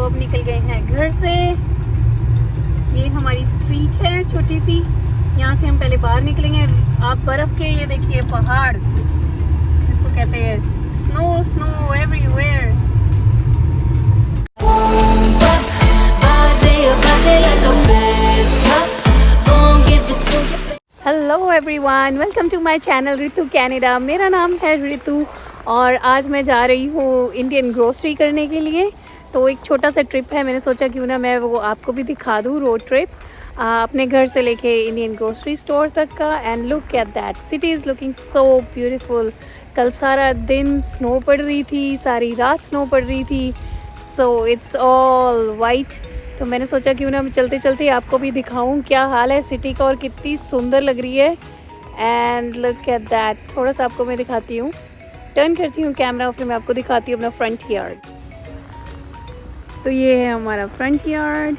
अब निकल गए हैं घर से। ये हमारी स्ट्रीट है छोटी सी, यहाँ से हम पहले बाहर निकलेंगे। आप बर्फ के ये देखिए पहाड़ जिसको कहते हैं, snow snow everywhere. Hello everyone, welcome to my channel Ritu Canada. मेरा नाम है रितु और आज मैं जा रही हूँ इंडियन ग्रोसरी करने के लिए। तो एक छोटा सा ट्रिप है, मैंने सोचा क्यों ना मैं वो आपको भी दिखा दूँ, रोड ट्रिप अपने घर से लेके इंडियन ग्रोसरी स्टोर तक का। And look at that, city is looking so beautiful. कल सारा दिन स्नो पड़ रही थी, सारी रात स्नो पड़ रही थी, सो इट्स ऑल वाइट। तो मैंने सोचा क्यों ना चलते चलते आपको भी दिखाऊं क्या हाल है सिटी का और कितनी सुंदर लग रही है। एंड लुक एट दैट, थोड़ा सा आपको मैं दिखाती हूँ, टर्न करती हूँ कैमरा और फिर मैं आपको दिखाती हूँ अपना फ्रंट यार्ड। तो ये है हमारा फ्रंट यार्ड,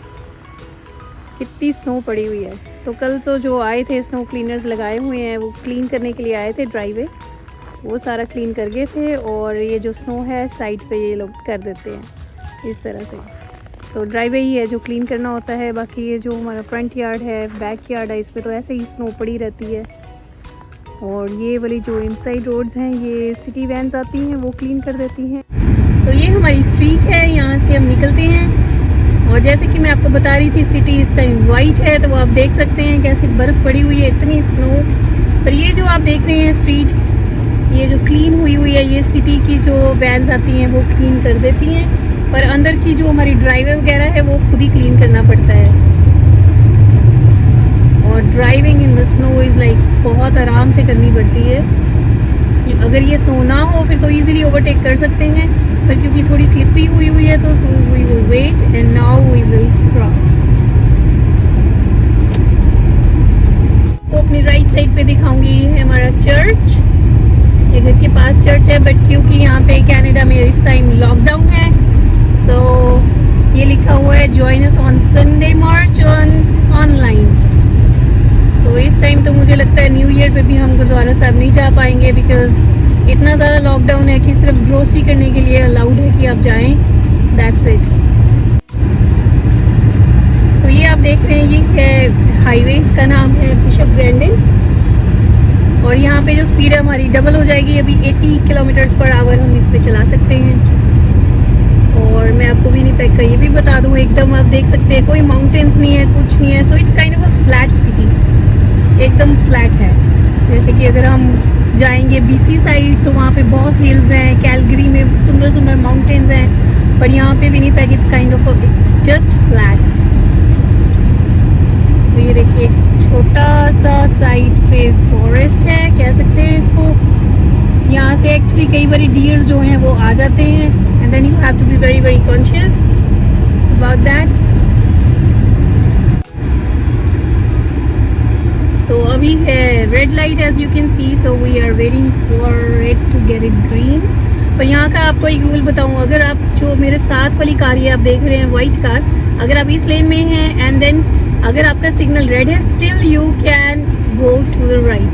कितनी स्नो पड़ी हुई है। तो कल तो जो आए थे स्नो क्लीनर्स लगाए हुए हैं, वो क्लीन करने के लिए आए थे, ड्राइवे वो सारा क्लीन कर गए थे। और ये जो स्नो है साइड पे ये लोग कर देते हैं इस तरह से। तो ड्राइवे ही है जो क्लीन करना होता है, बाकी ये जो हमारा फ्रंट यार्ड है, बैक यार्ड है, इस पर तो ऐसे ही स्नो पड़ी रहती है। और ये वाली जो इनसाइड रोड्स हैं ये सिटी वैन्स आती हैं, वो क्लीन कर देती हैं। तो ये हमारी स्ट्रीट है, यहाँ से हम निकलते हैं। और जैसे कि मैं आपको बता रही थी, सिटी इस टाइम वाइट है, तो आप देख सकते हैं कैसे बर्फ़ पड़ी हुई है, इतनी स्नो। पर ये जो आप देख रहे हैं स्ट्रीट, ये जो क्लीन हुई हुई है, ये सिटी की जो वैन्स आती हैं वो क्लीन कर देती हैं। पर अंदर की जो हमारी ड्राइवे वगैरह है वो खुद ही क्लीन करना पड़ता है। और driving in the snow is like बहुत आराम से करनी पड़ती है। अगर ये स्नो ना हो फिर तो इजीली ओवरटेक कर सकते हैं, पर क्योंकि थोड़ी स्लिपरी हुई है तो we will wait and now we will cross. तो अपनी राइट साइड पे दिखाऊंगी, ये है हमारा चर्च। ये घर के पास चर्च है, बट क्योंकि यहाँ पे कनाडा में इस टाइम लॉकडाउन है, सो ये लिखा हुआ है join us on Sunday March online. तो इस टाइम तो मुझे लगता है न्यू ईयर पे भी हम गुरुद्वारा साहब नहीं जा पाएंगे, बिकॉज इतना ज़्यादा लॉकडाउन है कि सिर्फ ग्रोसरी करने के लिए अलाउड है कि आप जाएं, दैट्स इट। तो ये आप देख रहे हैं, ये है हाईवे, इसका नाम है बिशप ब्रैंडन। और यहाँ पे जो स्पीड है हमारी डबल हो जाएगी, अभी 80 किलोमीटर्स पर आवर हम इस पर चला सकते हैं। और मैं आपको विनिपेग का ये भी बता दूँ, एकदम आप देख सकते हैं कोई माउंटेन्स नहीं है, कुछ नहीं है। So it's kind of a flat city, एकदम फ्लैट है। जैसे कि अगर हम जाएंगे बीसी साइड तो वहाँ पे बहुत हिल्स हैं, कैलगरी में सुंदर सुंदर माउंटेन्स हैं, पर यहाँ पे Winnipeg it's kind of just flat. तो ये देखिए छोटा सा साइड पे फॉरेस्ट है, कह सकते हैं इसको। यहाँ से एक्चुअली कई बार डियर्स जो हैं वो आ जाते हैं, and then you have to be very very conscious about that. तो अभी है red light as you can see, so we are waiting for it to get it green. पर यहाँ का आपको एक रूल बताऊँ, अगर आप जो मेरे साथ वाली कार ये आप देख रहे हैं वाइट कार, अगर आप इस लेन में हैं एंड देन अगर आपका सिग्नल रेड है, still you can go to the right.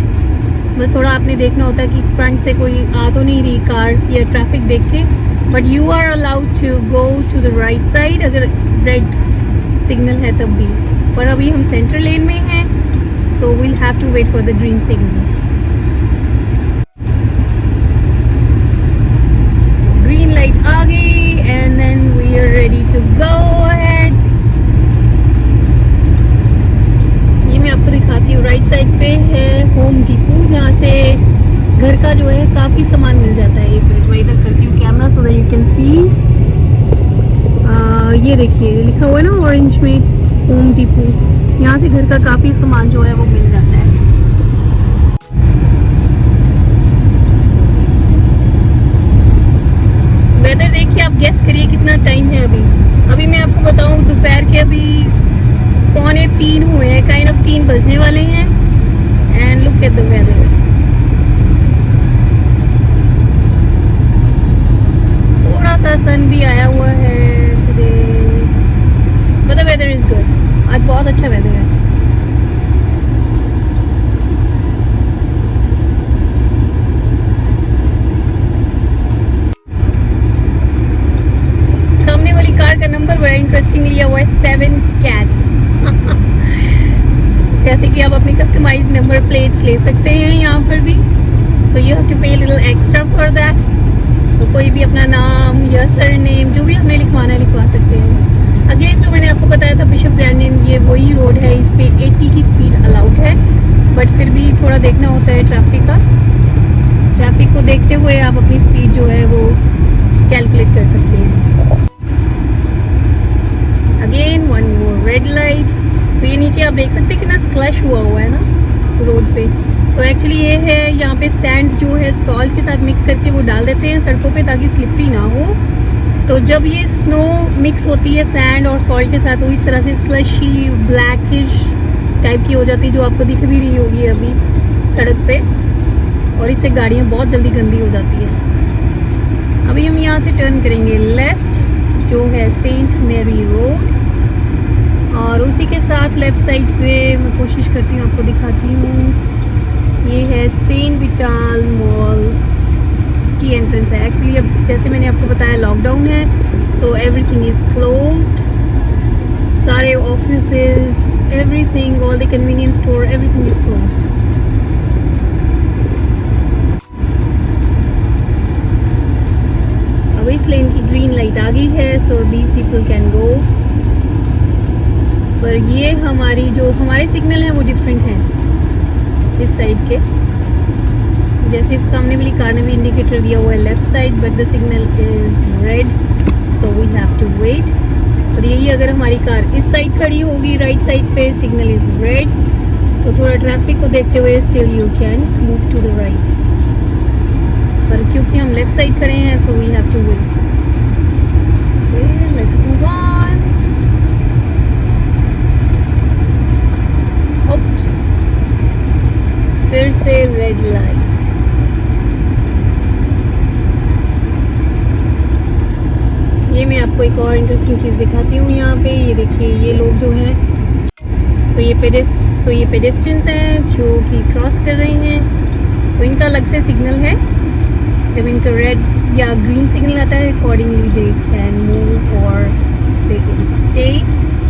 बस थोड़ा आपने देखना होता है कि फ्रंट से कोई आ तो नहीं रही कार्स या ट्रैफिक देख के, but you are allowed to go to the right side अगर रेड सिग्नल है तब भी। पर अभी हम सेंटर लेन में हैं, so we'll have to wait for the green signal. Green light आ गई and then we are ready to go ahead. ये मैं आपको दिखाती हूँ, राइट साइड पे है होम डिपो, जहाँ से घर का जो है काफ़ी सामान मिल जाता है। एक मिनट मैं इधर करती हूँ camera so that you can सी। ये देखिए लिखा हुआ है ना ऑरेंज में, होम डिपो। यहाँ से घर का काफ़ी सामान जो है वो मिल जाता है। वेदर देखिए, आप गेस करिए कितना टाइम है अभी मैं आपको बताऊँ, दोपहर के अभी 2:45 हुए हैं, काइंड ऑफ 3 बजने वाले हैं। And look at the weather, थोड़ा सा सन भी आया हुआ है today, but the weather is good. आज बहुत अच्छा वेदर है। सामने वाली कार का नंबर बड़ा इंटरेस्टिंग लिया हुआ है 7 कैट्स। जैसे कि आप अपनी कस्टमाइज नंबर प्लेट्स ले सकते हैं यहाँ पर भी, सो यू हैव टू पे लिटिल एक्स्ट्रा फॉर दैट। तो कोई भी अपना नाम या सरनेम जो भी आपने लिखवाना है लिखवा सकते हैं। अगेन जो मैंने आपको बताया था बिशप ब्रैंडन, ये वही रोड है, इस पे 80 की स्पीड अलाउड है, बट फिर भी थोड़ा देखना होता है ट्रैफिक का। ट्रैफिक को देखते हुए आप अपनी स्पीड जो है वो कैलकुलेट कर सकते हैं। Again one more red light. तो ये नीचे आप देख सकते हैं कितना स्लैश हुआ है ना रोड पे। तो एक्चुअली ये है यहाँ पे सैंड जो है सॉल्ट के साथ मिक्स करके वो डाल देते हैं सड़कों पे ताकि स्लिपरी ना हो। तो जब ये स्नो मिक्स होती है सैंड और सॉल्ट के साथ, तो इस तरह से स्लशी ब्लैकिश टाइप की हो जाती है, जो आपको दिख भी रही होगी अभी सड़क पे, और इससे गाड़ियाँ बहुत जल्दी गंदी हो जाती है। अभी हम यहाँ से टर्न करेंगे लेफ़्ट, जो है सेंट मैरी रोड, और उसी के साथ लेफ़्ट साइड पे मैं कोशिश करती हूँ आपको दिखाती हूँ, ये है सेंट विटाल मॉल, इसकी एंट्रेंस है। एक्चुअली अब जैसे मैंने आपको बताया लॉकडाउन है, सो एवरीथिंग इज़ क्लोज्ड, सारे offices, everything, all the convenience store, everything is closed. अब इस लेन की ग्रीन लाइट आ गई है, so these people can go. पर ये हमारे सिग्नल हैं वो डिफरेंट हैं इस साइड के। जैसे सामने वाली कार ने भी इंडिकेटर दिया हुआ है left side, but the signal is red, so we have to wait. और यही अगर हमारी कार इस साइड खड़ी होगी राइट साइड पे, सिग्नल इज रेड, तो थोड़ा ट्रैफिक को देखते हुए still you can move to the right. पर क्योंकि हम लेफ्ट साइड खड़े हैं, so we have to wait. Let's move on. फिर से रेड लाइट। ये मैं आपको एक और इंटरेस्टिंग चीज़ दिखाती हूँ यहाँ पे। ये देखिए, ये लोग जो हैं, सो ये पेडेस्ट्रियंस हैं जो कि क्रॉस कर रहे हैं, तो इनका अलग से सिग्नल है। जब इनका रेड या ग्रीन सिग्नल आता है, अकॉर्डिंगली दे कैन मूव और दे कैन स्टे।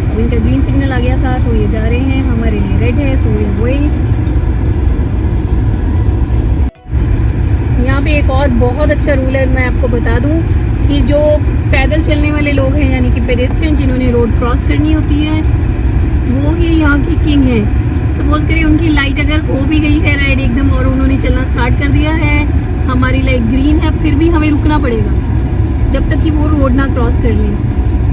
अब इनका ग्रीन सिग्नल आ गया था, तो ये जा रहे हैं, हमारे लिए रेड है, सो विल वेट। यहाँ पे एक और बहुत अच्छा रूल है, मैं आपको बता दूँ कि जो पैदल चलने वाले लोग हैं, यानी कि पेडेस्ट्रियन जिन्होंने रोड क्रॉस करनी होती है, वो ही यहाँ की किंग है। सपोज करिए उनकी लाइट अगर हो भी गई है रेड एकदम और उन्होंने चलना स्टार्ट कर दिया है, हमारी लाइट ग्रीन है, फिर भी हमें रुकना पड़ेगा जब तक कि वो रोड ना क्रॉस कर लें।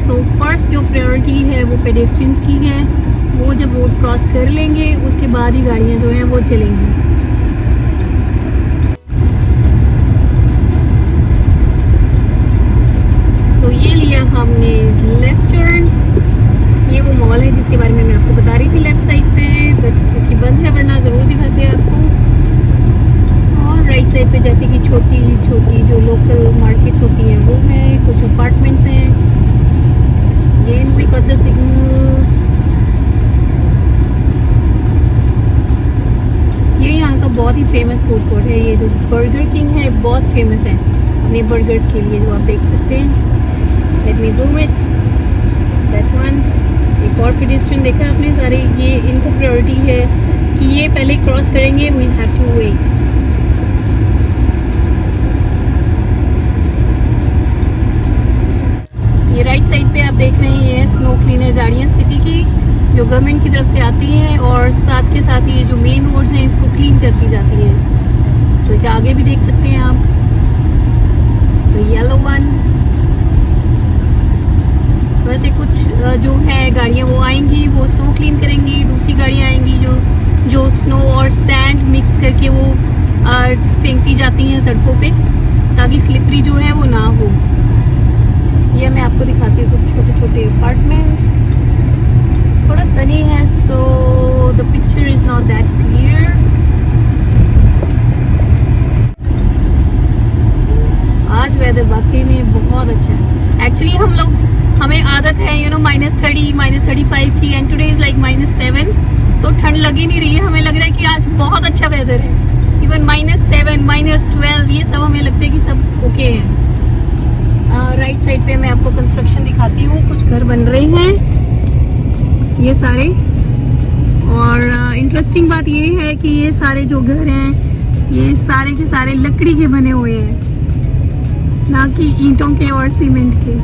सो फर्स्ट जो प्रायोरिटी है वो पेडेस्ट्रियंस की है, वो जब रोड क्रॉस कर लेंगे उसके बाद ही गाड़ियाँ जो हैं वो चलेंगी। तो ये लिया हमने लेफ्ट टर्न। ये वो मॉल है जिसके बारे में मैं आपको बता रही थी लेफ्ट साइड पे, बट क्योंकि बंद है, वरना ज़रूर दिखाते हैं आपको। और राइट साइड पे जैसे कि छोटी छोटी जो लोकल मार्केट्स होती हैं वो हैं, कुछ अपार्टमेंट्स हैं। ये वी गॉट द सिग्नल। ये यहाँ का बहुत ही फेमस फूड कोर्ट है, ये जो बर्गर किंग है बहुत फेमस है अपने बर्गर्स के लिए, जो आप देख सकते हैं। Let me zoom it, that one. एक और पेडेस्ट्रियन देखा आपने सारे, ये इनको प्रायोरिटी है कि ये पहले क्रॉस करेंगे, वी हैव टू वेट। ये राइट साइड पे आप देख रहे हैं, ये स्नो क्लीनर गाड़ियाँ सिटी की जो गवर्नमेंट की तरफ से आती हैं, और साथ के साथ ये जो मेन रोड्स हैं इसको क्लीन करती जाती हैं। तो आगे भी देख सकते हैं आप, तो येलो वन। वैसे कुछ जो है गाड़ियाँ वो आएंगी, वो स्नो क्लीन करेंगी, दूसरी गाड़ियाँ आएंगी जो स्नो और सैंड मिक्स करके वो फेंकती जाती हैं सड़कों पे, ताकि स्लिपरी जो है वो ना हो। ये मैं आपको दिखाती हूँ कुछ छोटे छोटे अपार्टमेंट्स। थोड़ा सनी है, so the picture is not that clear. आज वेदर वाकई में बहुत अच्छा है। एक्चुअली हमें आदत है -30, -35 की, एंड टुडे इज़ लाइक -7, तो ठंड लग ही नहीं रही है। हमें लग रहा है कि आज बहुत अच्छा वेदर है। इवन -7, -12 ये सब हमें लगता है कि सब ओके है। राइट साइड पे मैं आपको कंस्ट्रक्शन दिखाती हूँ, कुछ घर बन रहे हैं ये सारे। और इंटरेस्टिंग बात ये है कि ये सारे जो घर हैं ये सारे के सारे लकड़ी के बने हुए हैं, ना कि ईंटों के और सीमेंट के।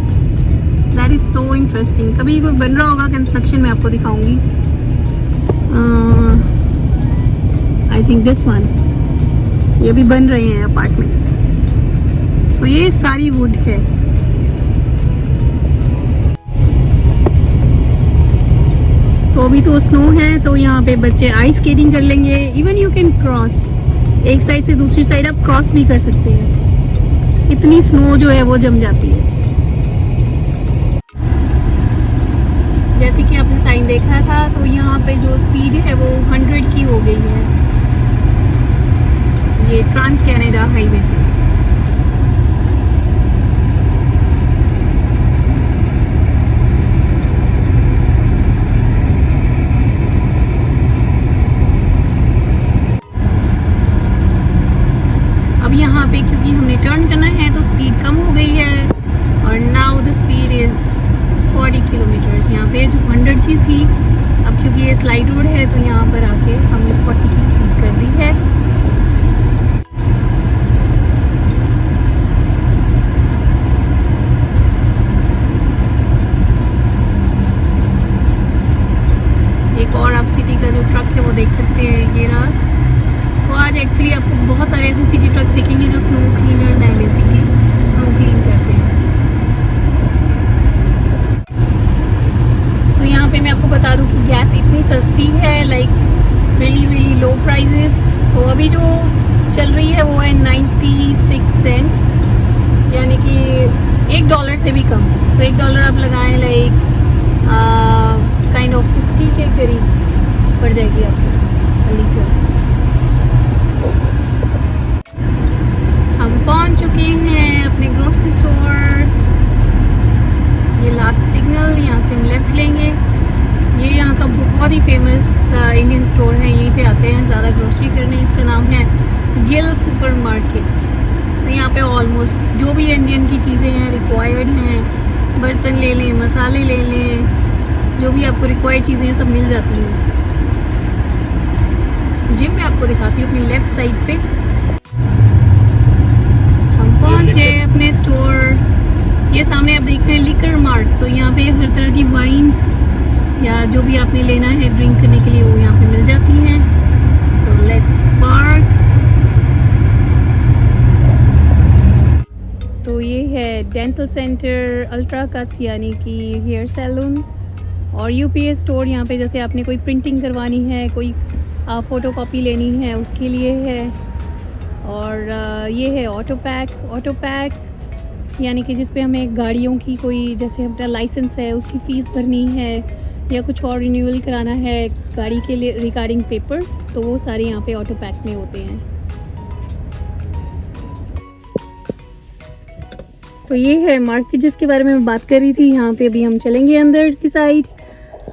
That is so interesting. कभी कोई बन रहा होगा कंस्ट्रक्शन मैं आपको दिखाऊंगी। आई थिंक दिस वन, ये भी बन रहे हैं अपार्टमेंट्स। सो ये सारी वुड है। तो अभी तो स्नो है, तो यहाँ पे बच्चे आइस स्केटिंग कर लेंगे। इवन यू कैन क्रॉस, एक साइड से दूसरी साइड आप क्रॉस भी कर सकते हैं। इतनी स्नो जो है वो जम जाती है। जैसे कि आपने साइन देखा था, तो यहाँ पे जो स्पीड है वो 100 की हो गई है, ये ट्रांस कैनेडा हाईवे पे। अब यहाँ पे क्योंकि हमने टर्न करना है तो स्पीड कम हो गई है, और now the speed is 40 kilometres. यहाँ पे जो 100 की थी, अब क्योंकि ये स्लाइड रोड है तो यहाँ पर आके हमने 40 की स्पीड कर दी है। एक और आप सिटी का जो ट्रक है वो देख सकते हैं, ये रहा। तो आज एक्चुअली आपको बहुत सारे ऐसे सिटी ट्रक्स दिखेंगे जो स्नो क्लीनर्स हैं, बेसिकली स्नो क्लीन करते हैं। तो यहाँ पे मैं आपको बता दूँ कि गैस इतनी सस्ती है, लाइक रियली लो प्राइजेस। तो अभी जो चल रही है वो है 96 सेंट्स, यानी कि $1 से भी कम। तो $1 आप लगाएं, लाइक काइंड ऑफ 50 के करीब पड़ जाएगी आपको लीटर। हम पहुंच चुके हैं अपने ग्रोसरी स्टोर। ये लास्ट सिग्नल, यहाँ से हम लेफ्ट लेंगे। ये यहाँ का बहुत ही फेमस इंडियन स्टोर है, यहीं पे आते हैं ज़्यादा ग्रोसरी करने। इसका नाम है गिल सुपर मार्केट। तो यहाँ पे ऑलमोस्ट जो भी इंडियन की चीज़ें हैं रिक्वायर्ड हैं, बर्तन ले लें, मसाले ले लें, जो भी आपको रिक्वायर्ड चीज़ें सब मिल जाती हैं। जिम मैं आपको दिखाती हूँ अपनी लेफ्ट साइड पे। हम पहुँच गए अपने स्टोर। ये सामने आप देख रहे हैं लिकर मार्ट। तो यहाँ पे हर तरह की वाइन्स या जो भी आपने लेना है ड्रिंक करने के लिए वो यहाँ पे मिल जाती हैं। So let's park. तो ये है डेंटल सेंटर, अल्ट्रा कट्स यानी कि हेयर सैलून, और यूपीएस स्टोर। यहाँ पे जैसे आपने कोई प्रिंटिंग करवानी है, कोई फ़ोटो कॉपी लेनी है, उसके लिए है। और ये है ऑटो पैक यानी कि जिस पे हमें गाड़ियों की कोई, जैसे अपना लाइसेंस है उसकी फ़ीस भरनी है या कुछ और रिन्यूअल कराना है गाड़ी के लिए रिगार्डिंग पेपर्स, तो वो सारे यहाँ पे ऑटो पैक में होते हैं। तो ये है मार्केट जिसके बारे में मैं बात कर रही थी। यहाँ पे अभी हम चलेंगे अंदर की साइड।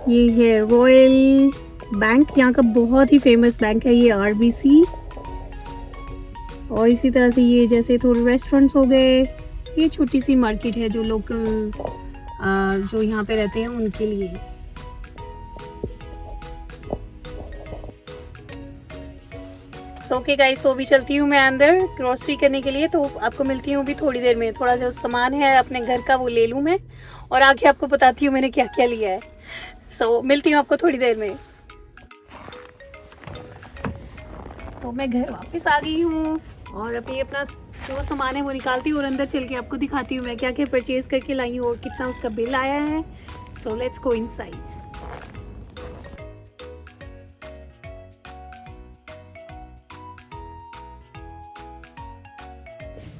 ये है रॉयल बैंक, यहाँ का बहुत ही फेमस बैंक है ये RBC। और इसी तरह से ये जैसे थोड़े रेस्टोरेंट्स हो गए। ये छोटी सी मार्केट है जो लोकल जो यहाँ पे रहते हैं उनके लिए। ओके गाइस, तो अभी चलती हूँ मैं अंदर ग्रोसरी करने के लिए। तो आपको मिलती हूँ अभी थोड़ी देर में। थोड़ा सा सामान है अपने घर का, वो ले लूँ मैं, और आगे आपको बताती हूँ मैंने क्या क्या लिया है। सो मिलती हूँ आपको थोड़ी देर में। तो मैं घर वापस आ गई हूँ और अभी अपना जो सामान है वो निकालती हूँ और अंदर चल के आपको दिखाती हूँ मैं क्या क्या परचेज करके लाई हूँ और कितना उसका बिल आया है। So let's go inside.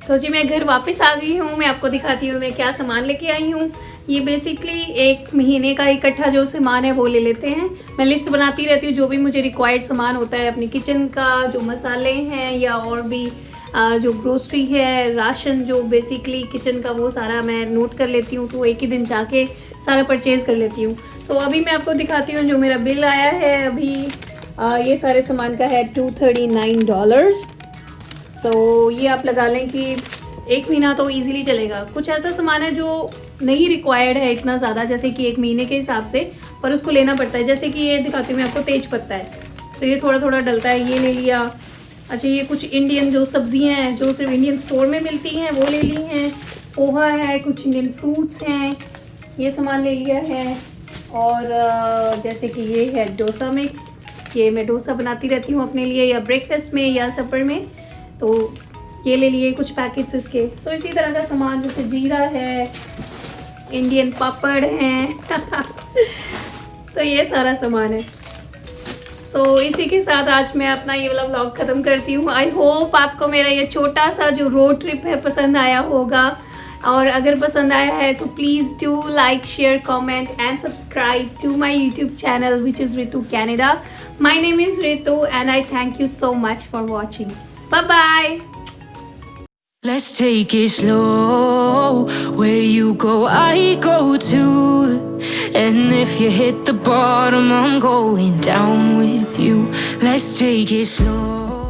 तो जी मैं घर वापस आ गई हूँ। मैं आपको दिखाती हूँ मैं क्या सामान लेके आई हूँ। ये बेसिकली 1 महीने का इकट्ठा जो सामान है वो ले लेते हैं। मैं लिस्ट बनाती रहती हूँ जो भी मुझे रिक्वायर्ड सामान होता है अपने किचन का, जो मसाले हैं या और भी जो ग्रोसरी है, राशन जो बेसिकली किचन का, वो सारा मैं नोट कर लेती हूँ। तो एक ही दिन जाके सारा परचेज कर लेती हूँ। तो अभी मैं आपको दिखाती हूँ जो मेरा बिल आया है अभी। ये सारे सामान का है $239। तो ये आप लगा लें कि 1 महीना तो इजीली चलेगा। कुछ ऐसा सामान है जो नहीं रिक्वायर्ड है इतना ज़्यादा, जैसे कि 1 महीने के हिसाब से, पर उसको लेना पड़ता है। जैसे कि ये दिखाती हूँ मैं आपको, तेज पत्ता है, तो ये थोड़ा थोड़ा डलता है, ये ले लिया। अच्छा, ये कुछ इंडियन जो सब्जियां हैं जो सिर्फ इंडियन स्टोर में मिलती हैं वो ले ली हैं। पोहा है, कुछ इंडियन फ्रूट्स हैं, ये सामान ले लिया है। और जैसे कि ये है डोसा मिक्स, ये मैं डोसा बनाती रहती हूँ अपने लिए, या ब्रेकफास्ट में या सपर में, तो ये ले लिए कुछ पैकेट्स इसके। सो इसी तरह का सामान, जैसे जीरा है, इंडियन पापड़ हैं तो ये सारा सामान है। तो इसी के साथ आज मैं अपना ये वाला व्लॉग ख़त्म करती हूँ। आई होप आपको मेरा ये छोटा सा जो रोड ट्रिप है पसंद आया होगा, और अगर पसंद आया है तो please do like, share, comment and subscribe to my YouTube channel which is Ritu Canada. My name is Ritu and I thank you so much for watching. Bye-bye. Let's take it slow. Where you go, I go too. And if you hit the bottom, I'm going down with you. Let's take it slow.